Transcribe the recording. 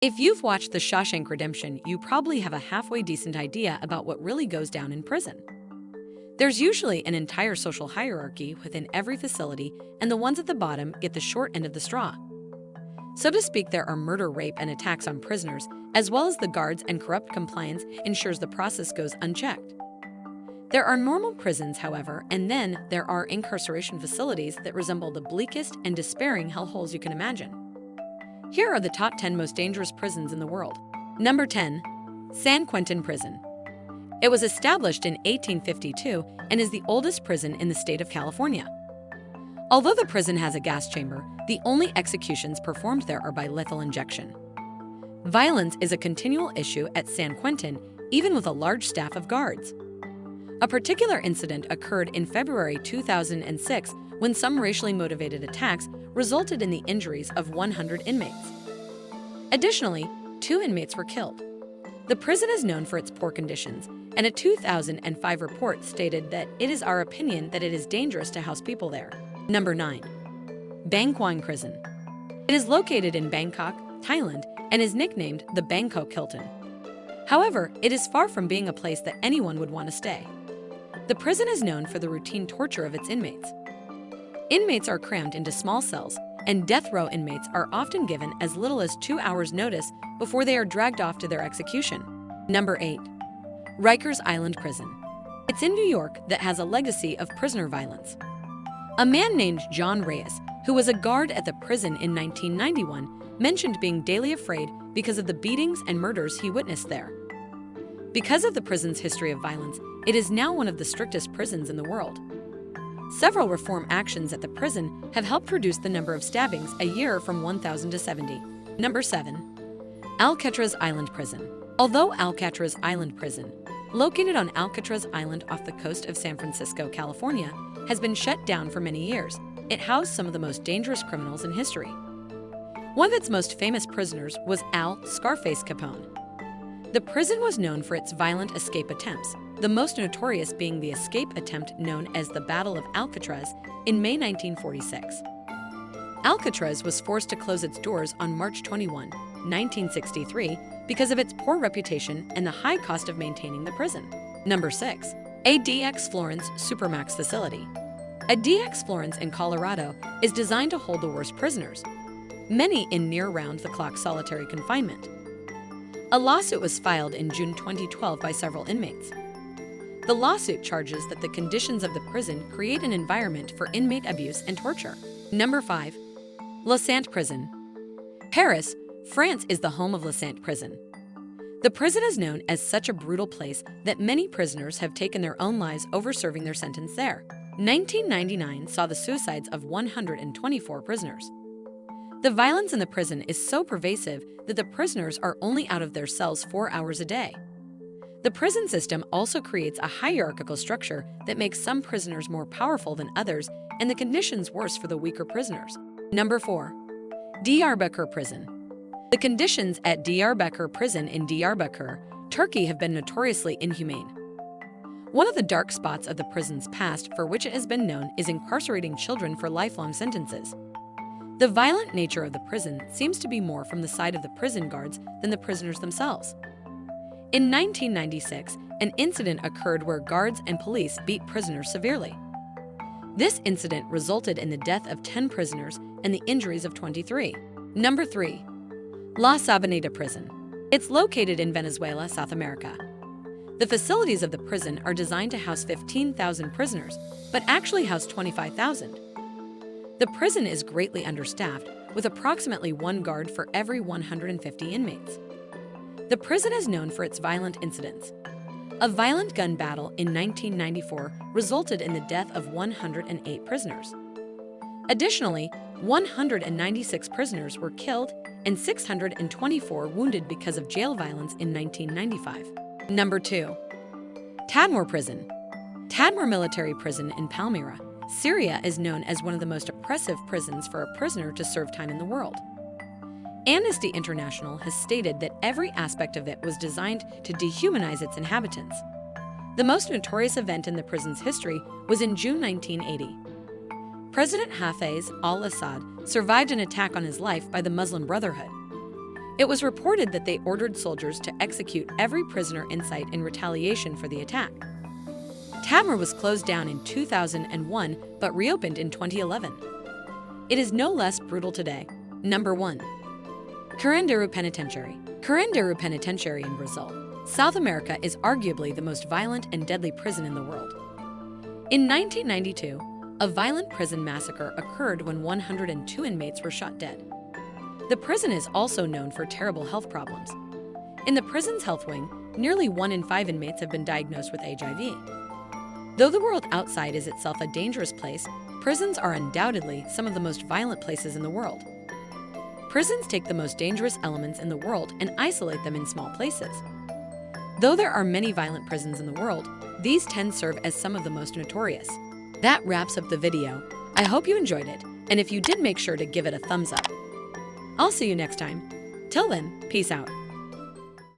If you've watched The Shawshank Redemption, you probably have a halfway decent idea about what really goes down in prison. There's usually an entire social hierarchy within every facility, and the ones at the bottom get the short end of the straw. So to speak, there are murder, rape, and attacks on prisoners, as well as the guards, and corrupt compliance ensures the process goes unchecked. There are normal prisons, however, and then there are incarceration facilities that resemble the bleakest and despairing hellholes you can imagine. Here are the top 10 most dangerous prisons in the world. Number 10. San Quentin Prison. It was established in 1852 and is the oldest prison in the state of California. Although the prison has a gas chamber, the only executions performed there are by lethal injection. Violence is a continual issue at San Quentin, even with a large staff of guards. A particular incident occurred in February 2006 when some racially motivated attacks resulted in the injuries of 100 inmates. Additionally, 2 inmates were killed. The prison is known for its poor conditions, and a 2005 report stated that it is our opinion that it is dangerous to house people there. Number 9. Bang Kwang Prison. It is located in Bangkok, Thailand, and is nicknamed the Bangkok Hilton. However, it is far from being a place that anyone would want to stay. The prison is known for the routine torture of its inmates. Inmates are crammed into small cells, and death row inmates are often given as little as 2 hours' notice before they are dragged off to their execution. Number 8. Rikers Island Prison. It's in New York that has a legacy of prisoner violence. A man named John Reyes, who was a guard at the prison in 1991, mentioned being daily afraid because of the beatings and murders he witnessed there. Because of the prison's history of violence, it is now one of the strictest prisons in the world. Several reform actions at the prison have helped reduce the number of stabbings a year from 1,000 to 70. Number 7. Alcatraz Island Prison. Although Alcatraz Island Prison, located on Alcatraz Island off the coast of San Francisco, California, has been shut down for many years, it housed some of the most dangerous criminals in history. One of its most famous prisoners was Al Scarface Capone. The prison was known for its violent escape attempts, the most notorious being the escape attempt known as the Battle of Alcatraz in May 1946. Alcatraz was forced to close its doors on March 21, 1963, because of its poor reputation and the high cost of maintaining the prison. Number 6. A DX Florence Supermax Facility. A DX Florence in Colorado is designed to hold the worst prisoners, many in near round-the-clock solitary confinement. A lawsuit was filed in June 2012 by several inmates. The lawsuit charges that the conditions of the prison create an environment for inmate abuse and torture. Number 5. La Sante Prison. Paris, France is the home of La Sante Prison. The prison is known as such a brutal place that many prisoners have taken their own lives over serving their sentence there. 1999 saw the suicides of 124 prisoners. The violence in the prison is so pervasive that the prisoners are only out of their cells 4 hours a day. The prison system also creates a hierarchical structure that makes some prisoners more powerful than others and the conditions worse for the weaker prisoners. Number 4. Diyarbakir Prison. The conditions at Diyarbakir Prison in Diyarbakir, Turkey have been notoriously inhumane. One of the dark spots of the prison's past for which it has been known is incarcerating children for lifelong sentences. The violent nature of the prison seems to be more from the side of the prison guards than the prisoners themselves. In 1996, an incident occurred where guards and police beat prisoners severely. This incident resulted in the death of 10 prisoners and the injuries of 23. Number 3. La Sabaneta Prison. It's located in Venezuela, South America. The facilities of the prison are designed to house 15,000 prisoners, but actually house 25,000. The prison is greatly understaffed, with approximately 1 guard for every 150 inmates. The prison is known for its violent incidents. A violent gun battle in 1994 resulted in the death of 108 prisoners. Additionally, 196 prisoners were killed and 624 wounded because of jail violence in 1995. Number 2. Tadmor Prison. Tadmor Military Prison in Palmyra, Syria is known as one of the most oppressive prisons for a prisoner to serve time in the world. Amnesty International has stated that every aspect of it was designed to dehumanize its inhabitants. The most notorious event in the prison's history was in June 1980. President Hafez al-Assad survived an attack on his life by the Muslim Brotherhood. It was reported that they ordered soldiers to execute every prisoner in sight in retaliation for the attack. Tadmor was closed down in 2001 but reopened in 2011. It is no less brutal today. Number 1. Carandiru Penitentiary. Carandiru Penitentiary in Brazil, South America is arguably the most violent and deadly prison in the world. In 1992, a violent prison massacre occurred when 102 inmates were shot dead. The prison is also known for terrible health problems. In the prison's health wing, nearly 1 in 5 inmates have been diagnosed with HIV. Though the world outside is itself a dangerous place, prisons are undoubtedly some of the most violent places in the world. Prisons take the most dangerous elements in the world and isolate them in small places. Though there are many violent prisons in the world, these 10 serve as some of the most notorious. That wraps up the video. I hope you enjoyed it, and if you did, make sure to give it a thumbs up. I'll see you next time. Till then, peace out.